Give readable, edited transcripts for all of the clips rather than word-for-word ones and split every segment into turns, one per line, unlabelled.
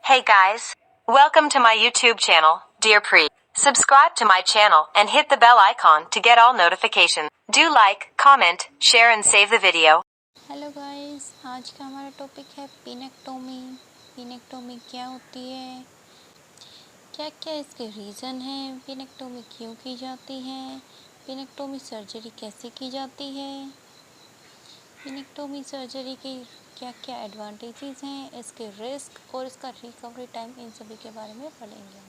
Hey guys, welcome to my YouTube channel, Dear Pre. Subscribe to my channel and hit the bell icon to get all notifications. Do like, comment, share and save the video.
Hello guys, आज का हमारा topic है पिनेक्टोमी। पिनेक्टोमी क्या होती है, क्या क्या इसके रीज़न हैं, पिनेक्टोमी क्यों की जाती है, पिनेक्टोमी सर्जरी कैसे की जाती है, पिनेक्टोमी सर्जरी की क्या क्या एडवांटेजेस हैं, इसके रिस्क और इसका रिकवरी टाइम, इन सभी के बारे में पढ़ेंगे।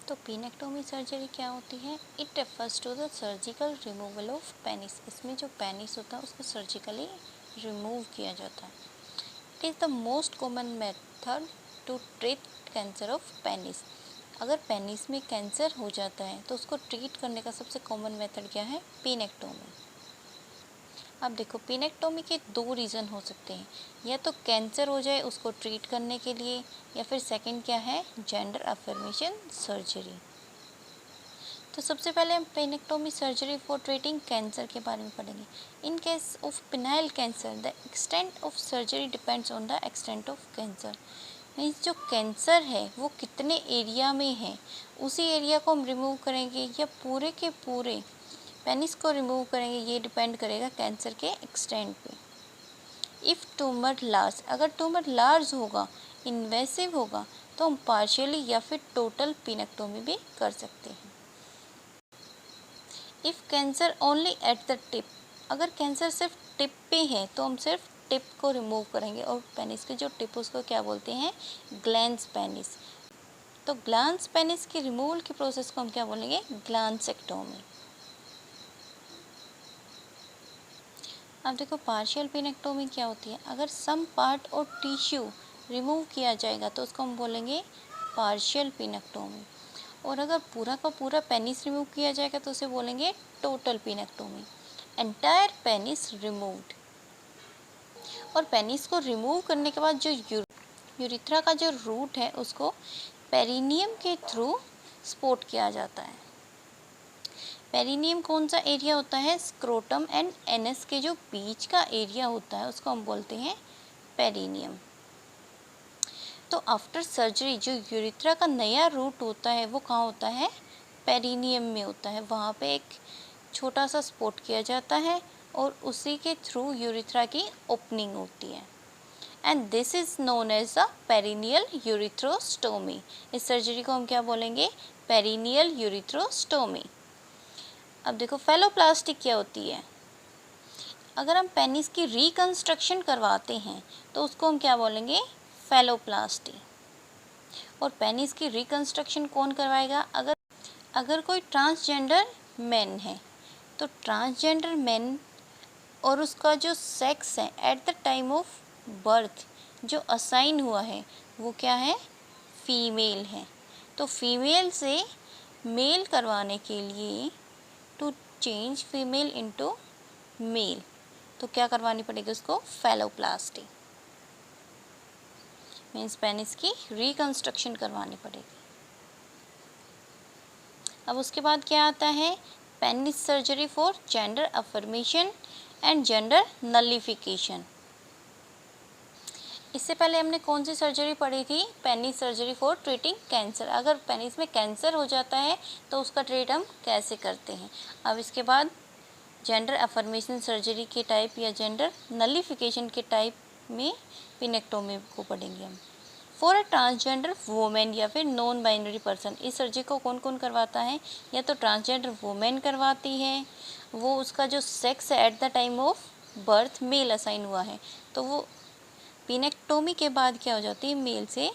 तो पिनेक्टोमी सर्जरी क्या होती है? It refers to the surgical removal of penis. इसमें जो पेनिस होता है उसको सर्जिकली रिमूव किया जाता है। It is the most common method to treat cancer of penis. अगर पेनिस में कैंसर हो जाता है तो उसको ट्रीट करने का सबसे कॉमन मेथड क्या है? पिनेक्टोमी। अब देखो, पिनेक्टोमी के दो रीज़न हो सकते हैं, या तो कैंसर हो जाए उसको ट्रीट करने के लिए, या फिर सेकंड क्या है? Gender affirmation surgery. तो सबसे पहले हम पिनेक्टोमी सर्जरी फॉर ट्रीटिंग कैंसर के बारे में पढ़ेंगे। In case of phenyl cancer the extent of surgery depends on the extent of cancer. Means जो कैंसर है वो कितने एरिया में है, उसी एरिया को हम रिमूव करेंगे या पूरे के पूरे पेनिस को रिमूव करेंगे, ये डिपेंड करेगा कैंसर के एक्सटेंट पे। इफ़ ट्यूमर लार्ज, अगर ट्यूमर लार्ज होगा, इन्वेसिव होगा, तो हम पार्शियली या फिर टोटल पिनेक्टोमी भी कर सकते हैं। If cancer only at the tip, अगर कैंसर सिर्फ टिप पे है तो हम सिर्फ टिप को रिमूव करेंगे, और पेनिस के जो टिप उसको क्या बोलते हैं? Glans penis. तो ग्लैंस पेनिस की रिमूवल की प्रोसेस को हम क्या बोलेंगे? ग्लैंसेक्टोमी। अब देखो, पार्शियल पिनेक्टोमी क्या होती है? अगर सम पार्ट और टिश्यू रिमूव किया जाएगा तो उसको हम बोलेंगे पार्शियल पिनेक्टोमी, और अगर पूरा का पूरा पेनिस रिमूव किया जाएगा तो उसे बोलेंगे total penectomy. Entire penis removed. और पेनिस को रिमूव करने के बाद जो यूरिथ्रा का जो रूट है उसको पेरिनियम के थ्रू सपोर्ट किया जाता है। पेरिनियम कौन सा एरिया होता है? स्क्रोटम एंड एनस के जो बीच का एरिया होता है उसको हम बोलते हैं पेरिनियम। तो आफ्टर सर्जरी जो यूरिथ्रा का नया रूट होता है वो कहाँ होता है? पेरिनियम में होता है। वहाँ पे एक छोटा सा सपोर्ट किया जाता है और उसी के थ्रू यूरिथ्रा की ओपनिंग होती है, and this is known as the perineal urethrostomy. इस सर्जरी को हम क्या बोलेंगे? Perineal urethrostomy. अब देखो, फेलोप्लास्टी क्या होती है? अगर हम पेनिस की रिकंस्ट्रक्शन करवाते हैं तो उसको हम क्या बोलेंगे? फेलोप्लास्टी। और पेनिस की रिकंस्ट्रक्शन कौन करवाएगा? अगर कोई ट्रांसजेंडर मैन है तो ट्रांसजेंडर मैन और उसका जो सेक्स है at the time of birth जो असाइन हुआ है वो क्या है? फीमेल है। तो फीमेल से मेल करवाने के लिए, to change female into male, तो क्या करवानी पड़ेगी उसको? फेलोप्लास्टी। मीन्स पेनिस की रिकंस्ट्रक्शन करवानी पड़ेगी। अब उसके बाद क्या आता है? Penis surgery for gender affirmation and gender nullification. इससे पहले हमने कौन सी सर्जरी पढ़ी थी? Penis surgery for treating cancer. अगर पेनिस में कैंसर हो जाता है तो उसका ट्रीट हम कैसे करते हैं। अब इसके बाद जेंडर अफर्मेशन सर्जरी के टाइप या जेंडर नलिफिकेशन के टाइप में पिनेक्टोमी को पढ़ेंगे हम। फॉर अ ट्रांसजेंडर वुमेन या फिर नॉन बाइनरी पर्सन, इस सर्जरी को कौन कौन करवाता है? या तो ट्रांसजेंडर वुमेन करवाती है, वो उसका जो सेक्स है at the time of birth male assign हुआ है, तो वो पिनेक्टोमी के बाद क्या हो जाती है? मेल से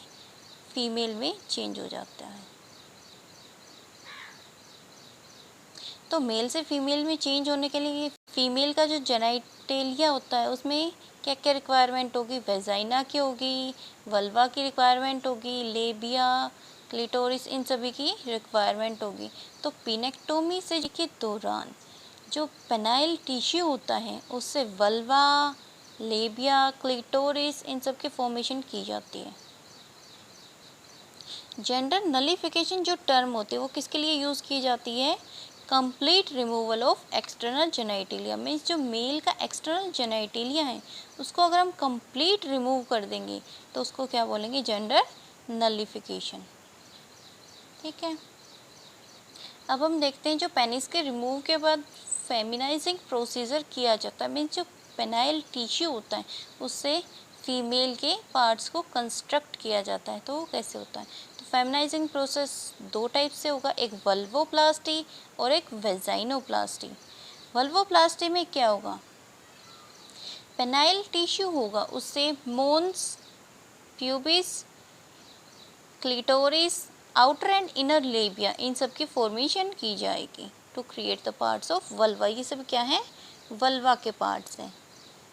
फीमेल में चेंज हो जाता है। तो मेल से फीमेल में चेंज होने के लिए फीमेल का जो जेनाइटेलिया होता है उसमें क्या क्या रिक्वायरमेंट होगी? वेजाइना की होगी, वल्वा की रिक्वायरमेंट होगी, लेबिया, क्लिटोरिस, इन सभी की रिक्वायरमेंट होगी। तो पिनेक्टोमी से के दौरान जो पेनाइल टिश्यू होता है उससे वल्वा, लेबिया, क्लिटोरिस, इन सब की फॉर्मेशन की जाती है। जेंडर नलिफिकेशन जो टर्म होती है वो किसके लिए यूज़ की जाती है? Complete removal of external genitalia, means जो मेल का एक्सटर्नल जेनाइटिलिया है उसको अगर हम कंप्लीट रिमूव कर देंगे तो उसको क्या बोलेंगे, जेंडर नलिफिकेशन। ठीक है, अब हम देखते हैं जो पेनिस के रिमूव के बाद फेमिनाइजिंग प्रोसीजर किया जाता है, मीन्स जो पेनाइल टिश्यू होता है उससे फीमेल के पार्ट्स को कंस्ट्रक्ट किया जाता है। तो वो कैसे होता है, तो फेमिनाइजिंग प्रोसेस दो टाइप से होगा, एक वल्वोप्लास्टी और एक वेजाइनोप्लास्टी। वल्वोप्लास्टी में क्या होगा, पेनाइल टिश्यू होगा उससे mons, pubis, clitoris, outer and inner labia, इन सब की फॉर्मेशन की जाएगी to create the parts of vulva. ये सब क्या है, वल्वा के पार्ट्स हैं।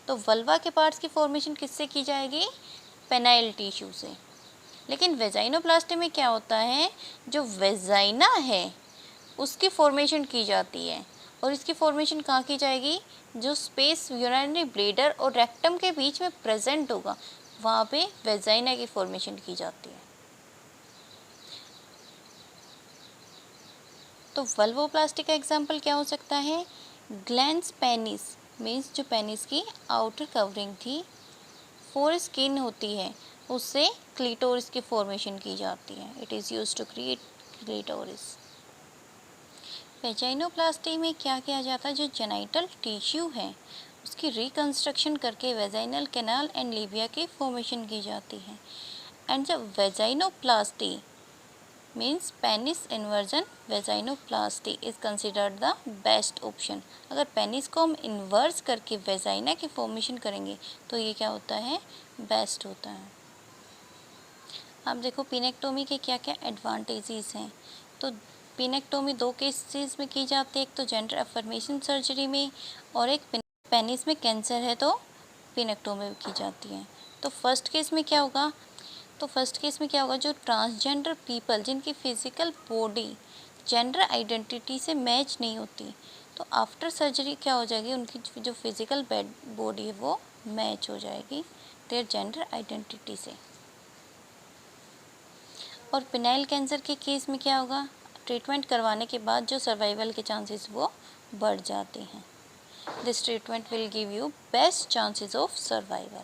तो वल्वा के पार्ट्स की फॉर्मेशन किससे की जाएगी, पेनाइल टिश्यू से। लेकिन वेजाइनोप्लास्टी में क्या होता है, जो वेजाइना है उसकी फॉर्मेशन की जाती है, और इसकी फॉर्मेशन कहाँ की जाएगी, जो स्पेस यूरिनरी ब्लैडर और रेक्टम के बीच में प्रेजेंट होगा वहाँ पे वेजाइना की फॉर्मेशन की जाती है। तो वल्वोप्लास्टी का एग्जाम्पल क्या हो सकता है, ग्लैंस पेनिस, मीन्स जो पेनिस की आउटर कवरिंग थी, फोर स्किन होती है उससे क्लिटोरिस की फॉर्मेशन की जाती है। It is used to create clitoris. Vaginoplasty में क्या किया जाता है, जो जेनाइटल टिश्यू है उसकी रिकंस्ट्रक्शन करके वेजाइनल कैनाल एंड लेबिया की फॉर्मेशन की जाती है। एंड जब vaginoplasty means penis inversion vaginoplasty is considered the best option. अगर पेनिस को हम इन्वर्स करके वेजाइना की फॉर्मेशन करेंगे तो ये क्या होता है, बेस्ट होता है। अब देखो पिनेक्टोमी के क्या क्या एडवांटेजेस हैं। तो पिनेक्टोमी दो केसेस में की जाती है, एक तो जेंडर अफर्मेशन सर्जरी में, और एक पेनिस में कैंसर है तो पिनेक्टोमी की जाती है। तो फर्स्ट केस में क्या होगा, जो ट्रांसजेंडर पीपल जिनकी फिजिकल बॉडी जेंडर आइडेंटिटी से मैच नहीं होती, तो आफ्टर सर्जरी क्या हो जाएगी, उनकी जो फिजिकल बॉडी है वो मैच हो जाएगी देयर जेंडर आइडेंटिटी से। और पिनाइल कैंसर के केस में क्या होगा, ट्रीटमेंट करवाने के बाद जो सर्वाइवल के चांसेस वो बढ़ जाते हैं। This treatment will give you best chances of survival.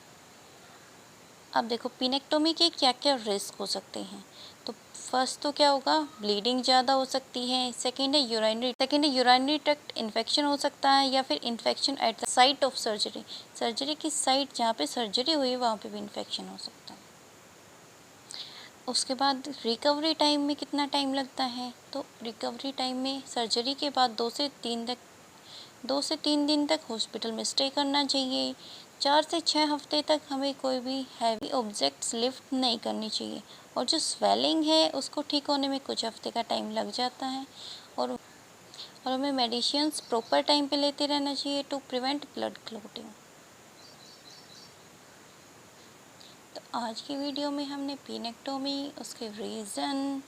अब देखो पिनेक्टोमी के क्या क्या रिस्क हो सकते हैं। तो फर्स्ट तो क्या होगा, ब्लीडिंग ज़्यादा हो सकती है। सेकेंड है यूरिनरी ट्रैक्ट इन्फेक्शन हो सकता है, या फिर infection at the site of surgery, surgery की साइट जहाँ पे सर्जरी हुई वहाँ पे भी इन्फेक्शन हो सकता है। उसके बाद रिकवरी टाइम में कितना टाइम लगता है, तो रिकवरी टाइम में सर्जरी के बाद 2 से 3 दिन तक हॉस्पिटल में स्टे करना चाहिए। 4 से 6 हफ्ते तक हमें कोई भी हैवी ऑब्जेक्ट्स लिफ्ट नहीं करनी चाहिए, और जो स्वेलिंग है उसको ठीक होने में कुछ हफ्ते का टाइम लग जाता है। और हमें मेडिसिन्स प्रॉपर टाइम पे लेते रहना चाहिए टू प्रिवेंट ब्लड क्लॉटिंग। तो आज की वीडियो में हमने पिनेक्टोमी, उसके रीज़न,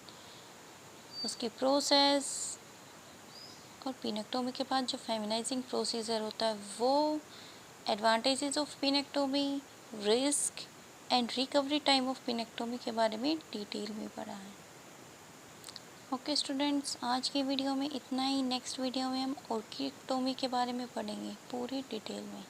उसकी प्रोसेस, और पिनेक्टोमी के बाद जो फेमिनाइजिंग प्रोसीजर होता है वो, advantages of penectomy, risk and recovery time of penectomy के बारे में डिटेल में पढ़ा है। ओके स्टूडेंट्स, आज की वीडियो में इतना ही। नेक्स्ट वीडियो में हम ऑर्किडक्टोमी के बारे में पढ़ेंगे पूरी डिटेल में।